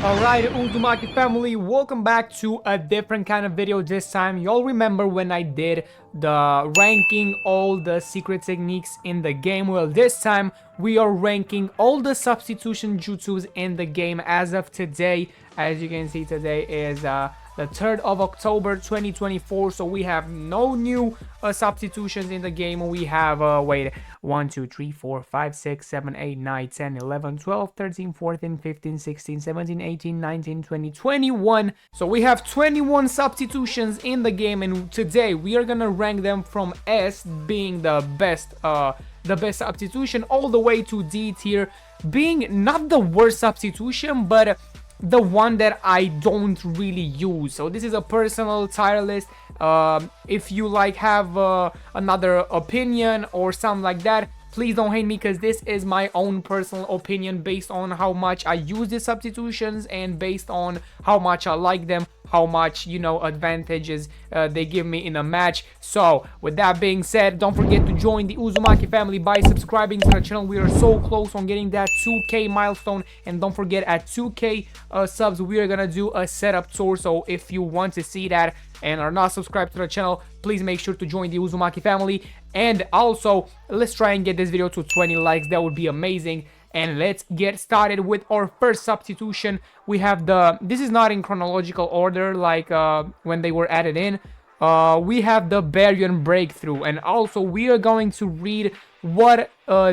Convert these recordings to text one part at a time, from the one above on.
Alright, Uzumaki family, welcome back to a different kind of video this time. Y'all remember when I did the ranking all the secret techniques in the game? Well, this time we are ranking all the substitution jutsus in the game as of today. As you can see, today is the 3rd of October 2024, so we have no new substitutions in the game. We have wait, 1 2 3 4 5 6 7 8 9 10 11 12 13 14 15 16 17 18 19 20 21. So we have 21 substitutions in the game, and today we are gonna rank them from S being the best substitution all the way to D tier being not the worst substitution, but the one that I don't really use. So this is a personal tier list. If you like have another opinion or something like that, please don't hate me, because this is my own personal opinion based on how much I use these substitutions and based on how much I like them, how much, you know, advantages they give me in a match. So with that being said, don't forget to join the Uzumaki family by subscribing to the channel. We are so close on getting that 2k milestone, and don't forget, at 2k subs we are gonna do a setup tour. So if you want to see that and are not subscribed to the channel, please make sure to join the Uzumaki family. And also, let's try and get this video to 20 likes. That would be amazing. And let's get started with our first substitution. We have this is not in chronological order like when they were added in. We have the Baran Breakthrough, and also we are going to read what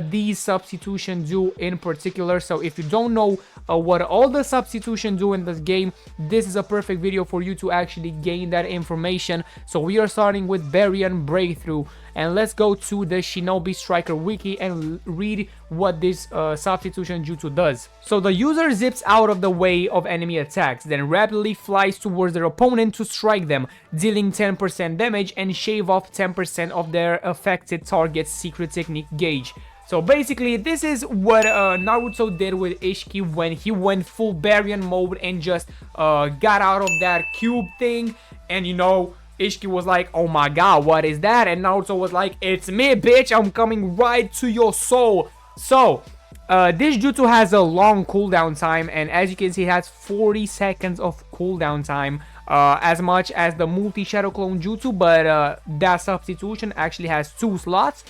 these substitutions do in particular. So if you don't know what all the substitutions do in this game, this is a perfect video for you to actually gain that information. So we are starting with Baran Breakthrough, and let's go to the Shinobi Striker wiki and read what this substitution jutsu does. So the user zips out of the way of enemy attacks, then rapidly flies towards their opponent to strike them, dealing 10% damage and shave off 10% of their affected target's secret technique gauge. So basically, this is what Naruto did with Ishiki when he went full Baran mode and just got out of that cube thing. And you know, Ishiki was like, oh my god, what is that? And Naruto was like, it's me, bitch, I'm coming right to your soul. So this jutsu has a long cooldown time, and as you can see, it has 40 seconds of cooldown time, as much as the multi-shadow clone jutsu, but that substitution actually has 2 slots.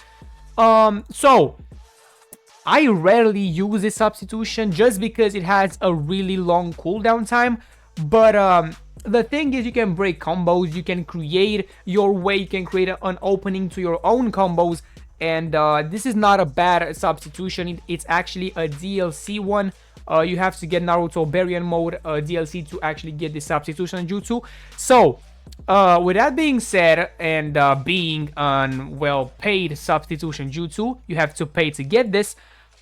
So I rarely use this substitution just because it has a really long cooldown time, but the thing is, you can break combos, you can create your way, you can create an opening to your own combos, and this is not a bad substitution. It's actually a DLC one. You have to get Naruto Baran mode DLC to actually get the substitution jutsu. So with that being said, and being an well-paid substitution jutsu, you have to pay to get this,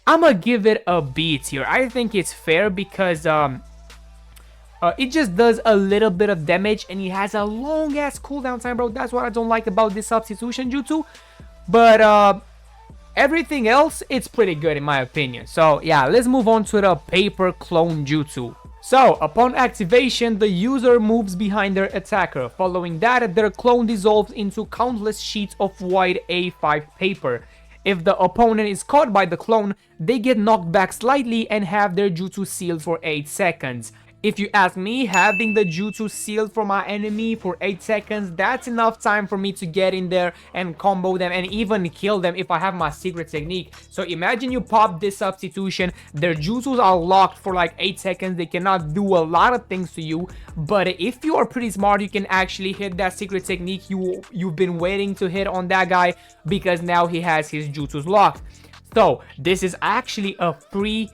I'm gonna give it a B tier. I think it's fair because it just does a little bit of damage, and it has a long ass cooldown time, bro. That's what I don't like about this substitution jutsu. But everything else, it's pretty good in my opinion. So yeah, let's move on to the paper clone jutsu. So upon activation, the user moves behind their attacker. Following that, their clone dissolves into countless sheets of white A5 paper. If the opponent is caught by the clone, they get knocked back slightly and have their jutsu sealed for 8 seconds. If you ask me, having the jutsu sealed for my enemy for 8 seconds, that's enough time for me to get in there and combo them and even kill them if I have my secret technique. So imagine you pop this substitution, their jutsus are locked for like 8 seconds, they cannot do a lot of things to you, but if you are pretty smart, you can actually hit that secret technique you've been waiting to hit on that guy, because now he has his jutsus locked. So this is actually a free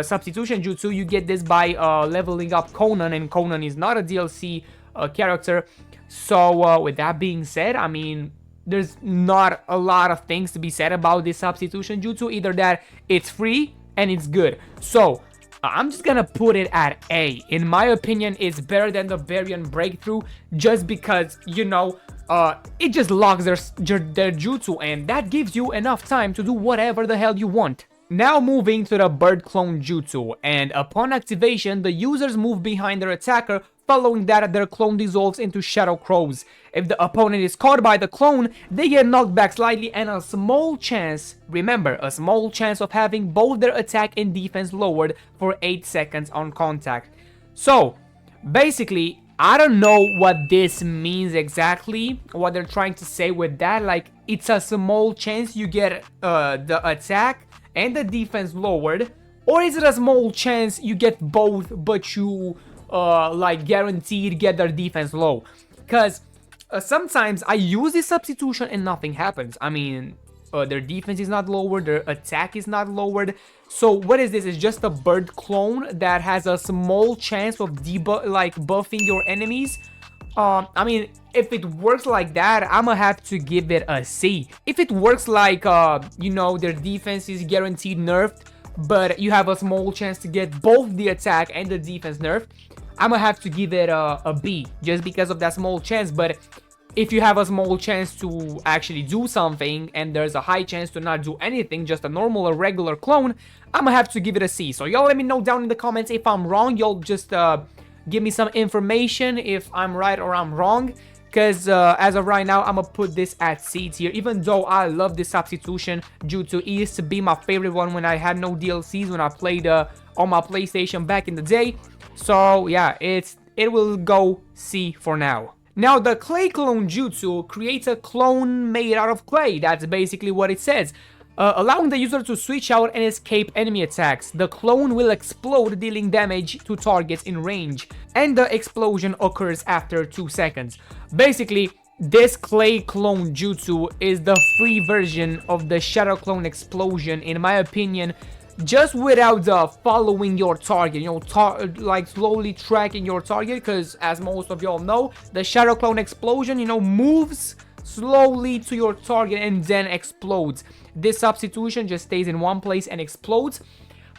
substitution jutsu. You get this by leveling up Conan, and Conan is not a DLC character. So with that being said, I mean, there's not a lot of things to be said about this substitution jutsu, either that it's free and it's good. So I'm just gonna put it at A. In my opinion, it's better than the Baran Breakthrough, just because, you know, it just locks their jutsu, and that gives you enough time to do whatever the hell you want. Now moving to the bird clone jutsu, and upon activation, the users move behind their attacker. Following that, their clone dissolves into shadow crows. If the opponent is caught by the clone, they get knocked back slightly and a small chance, remember, a small chance of having both their attack and defense lowered for 8 seconds on contact. So, basically, I don't know what this means exactly, what they're trying to say with that. Like, it's a small chance you get the attack and the defense lowered, or is it a small chance you get both but you like guaranteed get their defense low? Because sometimes I use this substitution and nothing happens. I mean, their defense is not lowered, their attack is not lowered. So what is this? It's just a bird clone that has a small chance of buffing your enemies. I mean, if it works like that, I'ma have to give it a C. If it works like, you know, their defense is guaranteed nerfed, but you have a small chance to get both the attack and the defense nerfed, I'ma have to give it a B, just because of that small chance. But if you have a small chance to actually do something and there's a high chance to not do anything, just a normal or regular clone, I'ma have to give it a C. So y'all let me know down in the comments if I'm wrong. Y'all just give me some information if I'm right or I'm wrong, because as of right now, I'm gonna put this at C tier. Even though I love this substitution jutsu, it used to be my favorite one when I had no DLCs, when I played on my PlayStation back in the day. So yeah, it will go C for now. Now, the clay clone jutsu creates a clone made out of clay. That's basically what it says. Allowing the user to switch out and escape enemy attacks. The clone will explode, dealing damage to targets in range, and the explosion occurs after 2 seconds. Basically, this clay clone jutsu is the free version of the shadow clone explosion, in my opinion, just without following your target, you know, like slowly tracking your target, because as most of y'all know, the shadow clone explosion, you know, moves slowly to your target and then explodes. This substitution just stays in one place and explodes.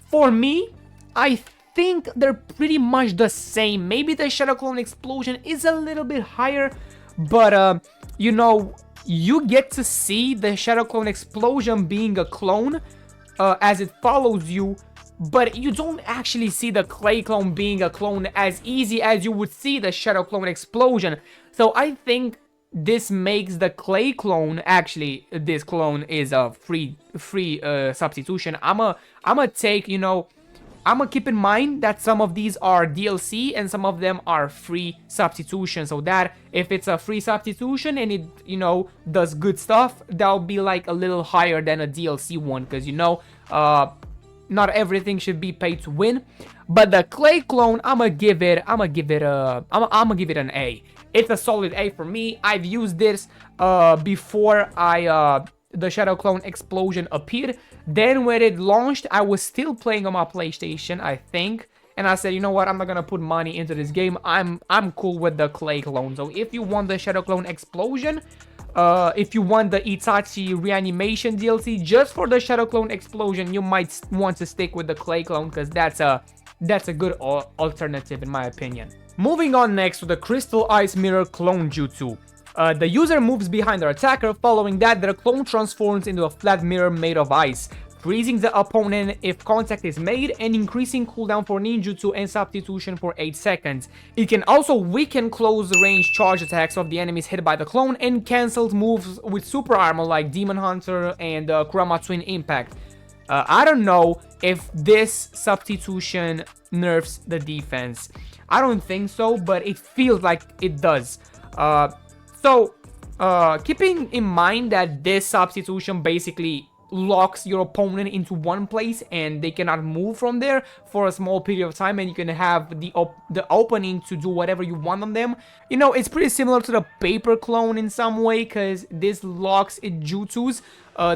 For me, I think they're pretty much the same. Maybe the shadow clone explosion is a little bit higher, but you know, you get to see the shadow clone explosion being a clone as it follows you, but you don't actually see the clay clone being a clone as easy as you would see the shadow clone explosion. So I think this makes the clay clone, actually this clone is a free substitution. I'ma take, you know, I'ma keep in mind that some of these are DLC and some of them are free substitution, so that if it's a free substitution and it, you know, does good stuff, that'll be like a little higher than a DLC one, because, you know, not everything should be paid to win. But the clay clone, I'ma give it an A. It's a solid A for me. I've used this before the shadow clone explosion appeared. Then when it launched, I was still playing on my PlayStation, I think, and I said, you know what, I'm not gonna put money into this game. I'm cool with the clay clone. So if you want the shadow clone explosion, if you want the Itachi reanimation DLC just for the shadow clone explosion, you might want to stick with the clay clone, because that's a good alternative in my opinion. Moving on next to the crystal ice mirror clone jutsu. The user moves behind their attacker. Following that, their clone transforms into a flat mirror made of ice, freezing the opponent if contact is made, and increasing cooldown for ninjutsu and substitution for 8 seconds. It can also weaken close range charge attacks of the enemies hit by the clone, and cancels moves with super armor like Demon Hunter and Kurama Twin Impact. I don't know if this substitution nerfs the defense. I don't think so, but it feels like it does. Keeping in mind that this substitution basically locks your opponent into one place and they cannot move from there for a small period of time, and you can have the opening to do whatever you want on them. You know, it's pretty similar to the paper clone in some way, because this locks it jutsus.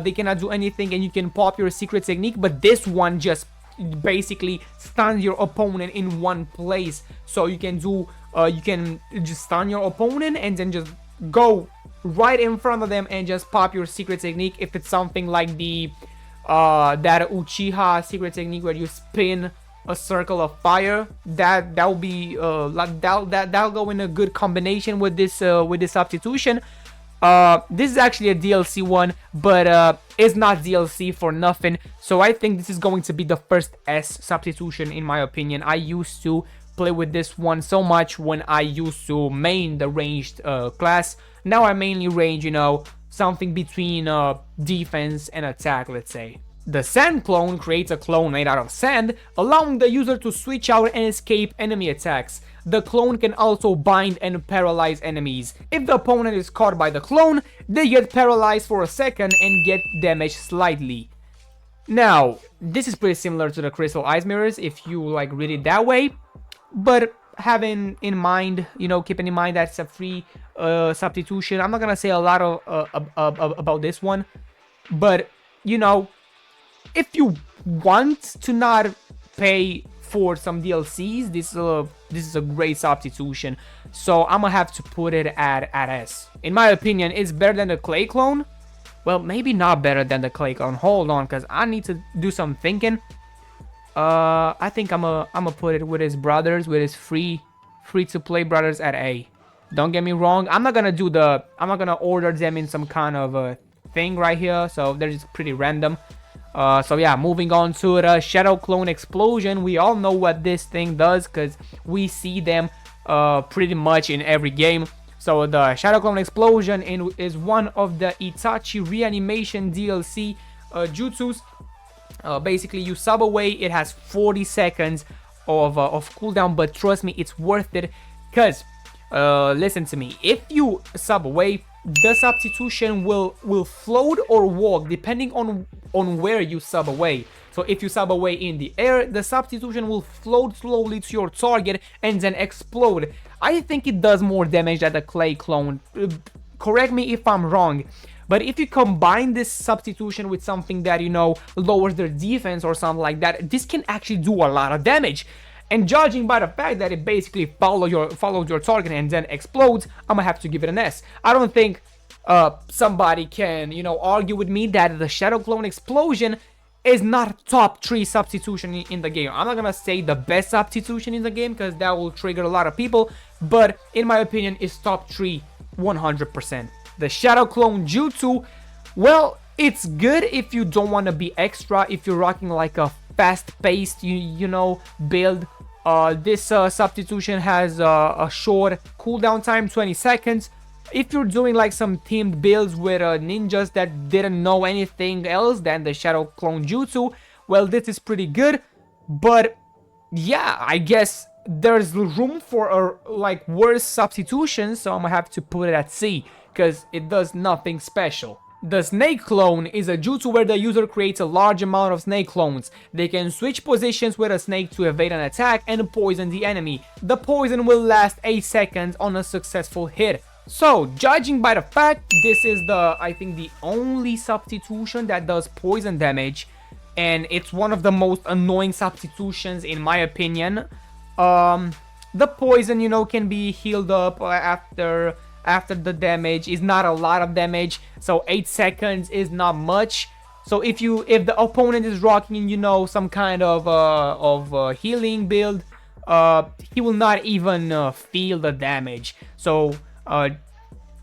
They cannot do anything and you can pop your secret technique, but this one just basically stuns your opponent in one place. So you can do you can just stun your opponent and then just go right in front of them and just pop your secret technique. If it's something like the that uchiha secret technique where you spin a circle of fire, that'll be that'll go in a good combination with this substitution. This is actually a DLC one, but it's not DLC for nothing. So I think this is going to be the first S substitution in my opinion. I used to play with this one so much when I used to main the ranged class. Now I mainly range, you know, something between defense and attack, let's say. The sand clone creates a clone made out of sand, allowing the user to switch out and escape enemy attacks. The clone can also bind and paralyze enemies. If the opponent is caught by the clone, they get paralyzed for a second and get damaged slightly. Now, this is pretty similar to the crystal ice mirrors if you like read it that way, but having in mind, you know, keeping in mind that's a free substitution. I'm not gonna say a lot about this one, but you know, if you want to not pay for some DLCs, this is a great substitution. So I'm gonna have to put it at S. In my opinion, it's better than the clay clone. Well, maybe not better than the clay clone. Hold on, because I need to do some thinking. I think I'm gonna put it with his brothers, with his free to play brothers at A. Don't get me wrong, I'm not gonna order them in some kind of thing right here, so they're just pretty random. So yeah, moving on to the Shadow Clone Explosion. We all know what this thing does because we see them pretty much in every game. So the Shadow Clone Explosion is one of the Itachi Reanimation DLC jutsus. Basically, you sub away, it has 40 seconds of cooldown, but trust me, it's worth it because listen to me, if you sub away, the substitution will float or walk depending on where you sub away. So if you sub away in the air, the substitution will float slowly to your target and then explode. I think it does more damage than the clay clone. Correct me if I'm wrong, but if you combine this substitution with something that, you know, lowers their defense or something like that, this can actually do a lot of damage. And judging by the fact that it basically follows your target and then explodes, I'm gonna have to give it an S. I don't think somebody can, you know, argue with me that the Shadow Clone Explosion is not top 3 substitution in the game. I'm not gonna say the best substitution in the game because that will trigger a lot of people, but in my opinion, it's top 3 100%. The Shadow Clone Jutsu, well, it's good if you don't want to be extra, if you're rocking like a fast-paced, you know, build. This substitution has a short cooldown time, 20 seconds. If you're doing like some teamed builds with ninjas that didn't know anything else than the Shadow Clone Jutsu, well, this is pretty good. But yeah, I guess there's room for like worse substitutions, so I'm gonna have to put it at C because it does nothing special. The Snake Clone is a jutsu where the user creates a large amount of snake clones. They can switch positions with a snake to evade an attack and poison the enemy. The poison will last 8 seconds on a successful hit. So, judging by the fact this is I think the only substitution that does poison damage, and it's one of the most annoying substitutions in my opinion. The poison, you know, can be healed up after the damage. Is not a lot of damage, so 8 seconds is not much. So if the opponent is rocking, you know, some kind of healing build, he will not even feel the damage. So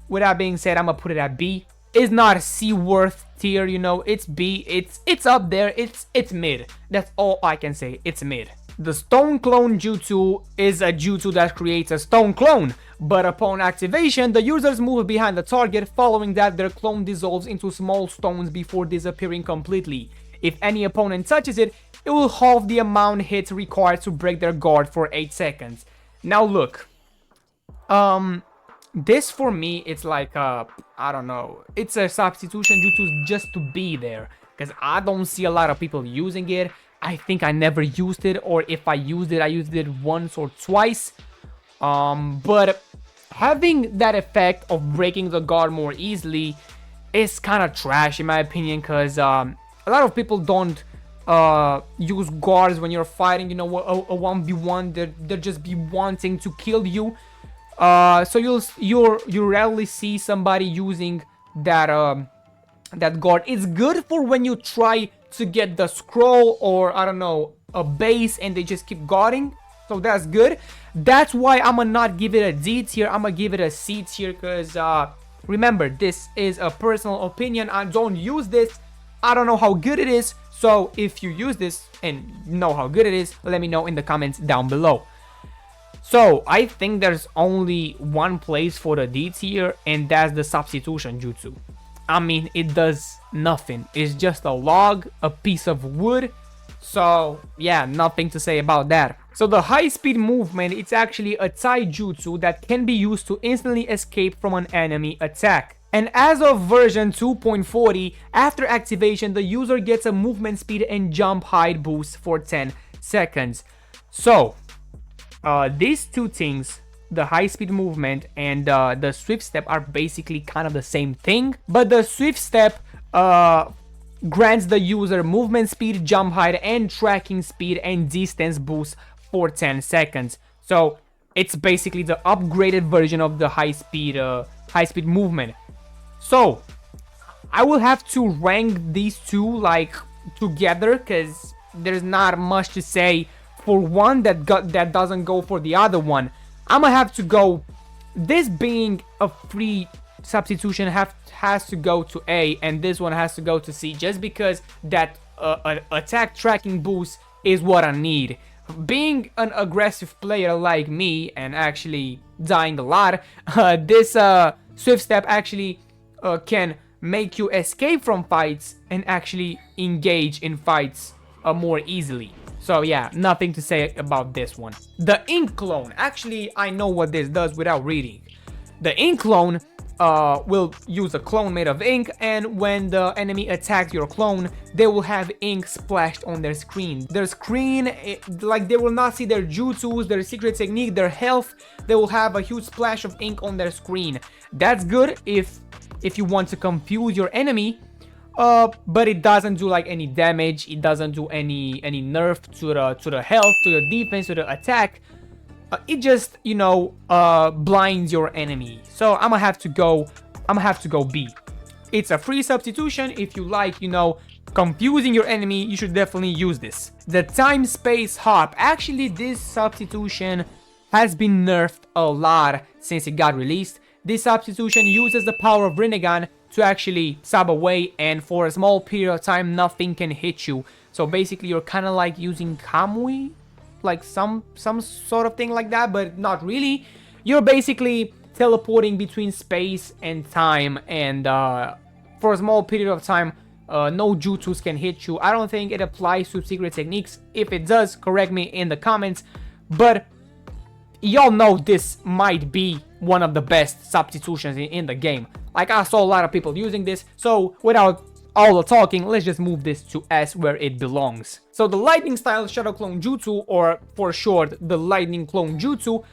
with that being said, I'm gonna put it at B. It's not C worth tier, you know, it's B. It's up there, it's mid. That's all I can say, it's mid. The Stone Clone Jutsu is a jutsu that creates a stone clone, but upon activation, the users move behind the target. Following that, their clone dissolves into small stones before disappearing completely. If any opponent touches it, it will halve the amount hits required to break their guard for 8 seconds. Now look, this for me, it's like I don't know, it's a substitution jutsu just to be there, because I don't see a lot of people using it. I think I never used it, or if I used it once or twice. But having that effect of breaking the guard more easily is kind of trash in my opinion, because a lot of people don't use guards when you're fighting, you know, a 1v1. They'll just be wanting to kill you. So you rarely see somebody using that that guard. It's good for when you try to get the scroll, or I don't know, a base, and they just keep guarding. So that's good. That's why I'm gonna not give it a D tier. I'm gonna give it a C tier, because Remember, this is a personal opinion. I don't use this. I don't know how good it is. So if you use this and know how good it is, let me know in the comments down below. So I think there's only one place for the D tier, and that's the substitution jutsu. I mean, it does nothing. It's just a log, a piece of wood. So yeah, nothing to say about that. So the high speed movement, it's actually a Tai jutsu that can be used to instantly escape from an enemy attack. And as of version 2.40, after activation, the user gets a movement speed and jump height boost for 10 seconds. So these two things, the high speed movement and the swift step, are basically kind of the same thing, but the swift step grants the user movement speed, jump height, and tracking speed and distance boost for 10 seconds. So it's basically the upgraded version of the high speed movement. So I will have to rank these two like together, because there's not much to say for one that doesn't go for the other one. I'm gonna have to go, this being a free substitution has to go to A, and this one has to go to C, just because that attack tracking boost is what I need. Being an aggressive player like me and actually dying a lot, this swift step actually can make you escape from fights and actually engage in fights more easily. So yeah, nothing to say about this one. The ink clone, actually I know what this does without reading. The ink clone will use a clone made of ink, and when the enemy attacks your clone, they will have ink splashed on their screen. Their screen, like they will not see their jutsus, their secret technique, their health. They will have a huge splash of ink on their screen. That's good if you want to confuse your enemy, but it doesn't do like any damage. It doesn't do any nerf to the health, to the defense, to the attack. It just, you know, blinds your enemy. So I'm gonna have to go B. It's a free substitution. If you like, you know, confusing your enemy, you should definitely use this. The time space hop, actually this substitution has been nerfed a lot since it got released. This substitution uses the power of Rinnegan to actually sub away, and for a small period of time nothing can hit you. So basically you're kind of like using Kamui, like some sort of thing like that, but not really. You're basically teleporting between space and time, and for a small period of time no jutsus can hit you. I don't think it applies to secret techniques. If it does, correct me in the comments, but y'all know this might be one of the best substitutions in the game. Like, I saw a lot of people using this, so without all the talking, let's just move this to S, where it belongs. So the lightning style shadow clone jutsu, or for short the lightning clone jutsu,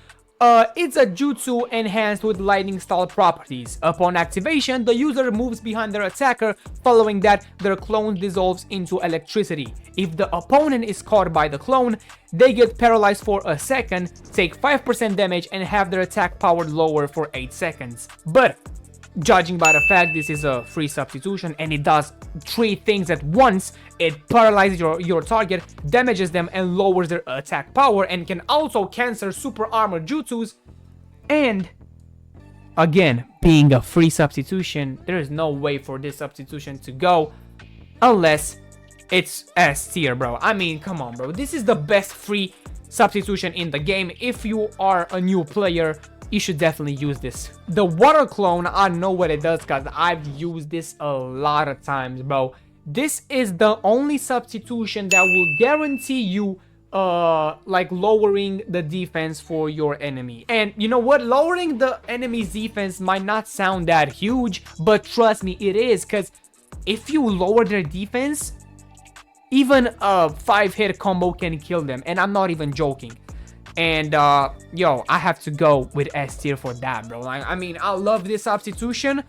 it's a jutsu enhanced with lightning style properties. Upon activation, the user moves behind their attacker. Following that, their clone dissolves into electricity. If the opponent is caught by the clone, they get paralyzed for a second, take 5% damage, and have their attack power lower for 8 seconds. But judging by the fact this is a free substitution and it does 3 things at once, it paralyzes your target, damages them, and lowers their attack power, and can also cancel super armor jutsus. And again, being a free substitution, there is no way for this substitution to go unless it's S tier, bro. I mean, come on, bro. This is the best free substitution in the game. If you are a new player, you should definitely use this. The water clone, I know what it does because I've used this a lot of times, bro. This is the only substitution that will guarantee you like lowering the defense for your enemy. And you know what, lowering the enemy's defense might not sound that huge, but trust me, it is, because if you lower their defense, even a 5-hit combo can kill them, and I'm not even joking. And yo, I have to go with S tier for that, bro. Like, I mean, I love this substitution.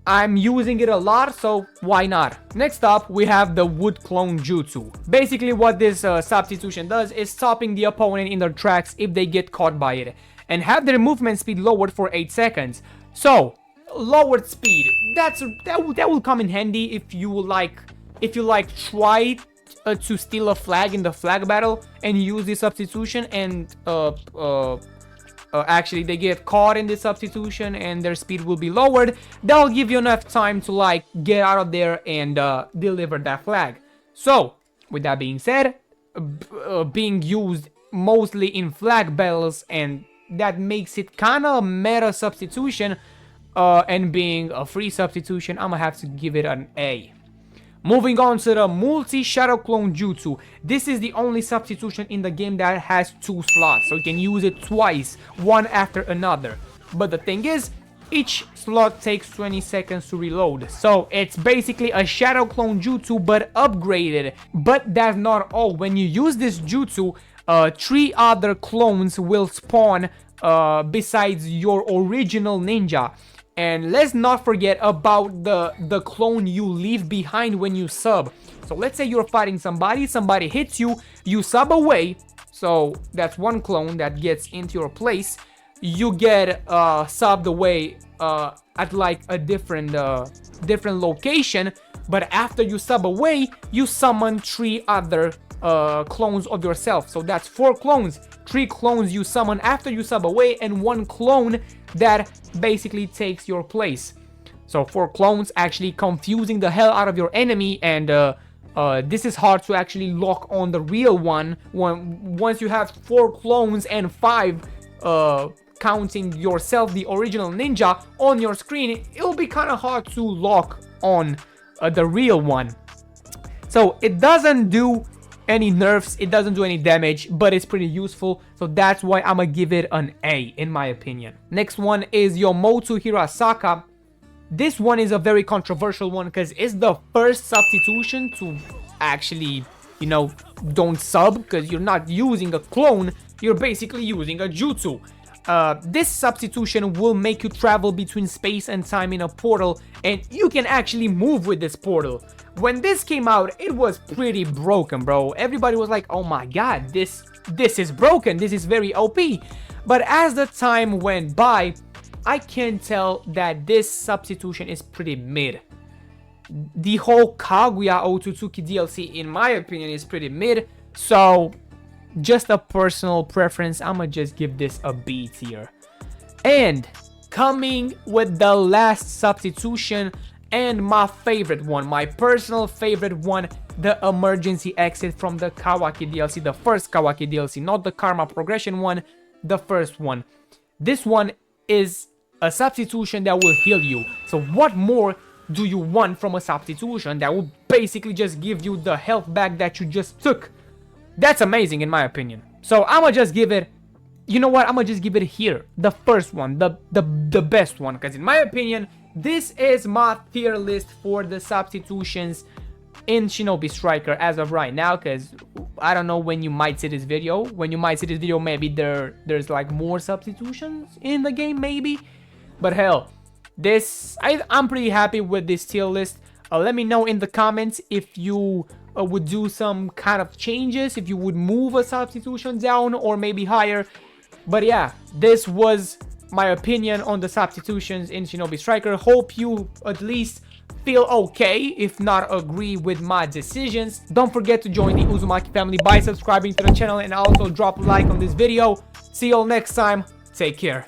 I'm using it a lot, so why not? Next up, we have the wood clone jutsu. Basically, what this substitution does is stopping the opponent in their tracks if they get caught by it, and have their movement speed lowered for 8 seconds. So, lowered speed, that will come in handy if you try to steal a flag in the flag battle and use this substitution and actually they get caught in this substitution and their speed will be lowered, that'll give you enough time to like get out of there and deliver that flag. So with that being said, being used mostly in flag battles, and that makes it kind of meta substitution, and being a free substitution, I'm gonna have to give it an A. Moving on to the multi-shadow clone jutsu. This is the only substitution in the game that has 2 slots, so you can use it twice, one after another. But the thing is, each slot takes 20 seconds to reload, so it's basically a shadow clone jutsu but upgraded. But that's not all. When you use this jutsu, 3 other clones will spawn besides your original ninja. And let's not forget about the clone you leave behind when you sub. So let's say you're fighting somebody hits you, you sub away. So that's one clone that gets into your place. You get subbed away at like a different location. But after you sub away, you summon 3 other clones of yourself. So that's 4 clones. 3 clones you summon after you sub away, and 1 clone that basically takes your place. So 4 clones, actually confusing the hell out of your enemy, and this is hard to actually lock on the real one. Once you have 4 clones and 5 counting yourself, the original ninja, on your screen, it'll be kind of hard to lock on the real one. So it doesn't do any nerfs, it doesn't do any damage, but it's pretty useful, so that's why I'm gonna give it an A in my opinion. Next one is Yomoto Hirasaka. This one is a very controversial one because it's the first substitution to actually, you know, don't sub, because you're not using a clone, you're basically using a jutsu. This substitution will make you travel between space and time in a portal, and you can actually move with this portal. When this came out, it was pretty broken, bro. Everybody was like, oh my god, this is broken, this is very OP. But as the time went by, I can tell that this substitution is pretty mid. The whole Kaguya Otsutsuki DLC, in my opinion, is pretty mid. So just a personal preference, I'ma just give this a B tier. And coming with the last substitution, and my favorite one, my personal favorite one, the emergency exit from the Kawaki DLC, the first Kawaki DLC, not the Karma Progression one, the first one. This one is a substitution that will heal you. So what more do you want from a substitution that will basically just give you the health back that you just took? That's amazing in my opinion. So I'ma just give it, you know what, I'ma just give it here, the first one, the best one, because in my opinion, this is my tier list for the substitutions in Shinobi Striker as of right now, because I don't know when you might see this video. When you might see this video, maybe there's like more substitutions in the game, maybe. But hell, I'm pretty happy with this tier list. Let me know in the comments if you would do some kind of changes, if you would move a substitution down or maybe higher. But yeah, this was my opinion on the substitutions in Shinobi Striker. Hope you at least feel okay, if not agree with my decisions. Don't forget to join the Uzumaki family by subscribing to the channel, and also drop a like on this video. See you all next time. Take care.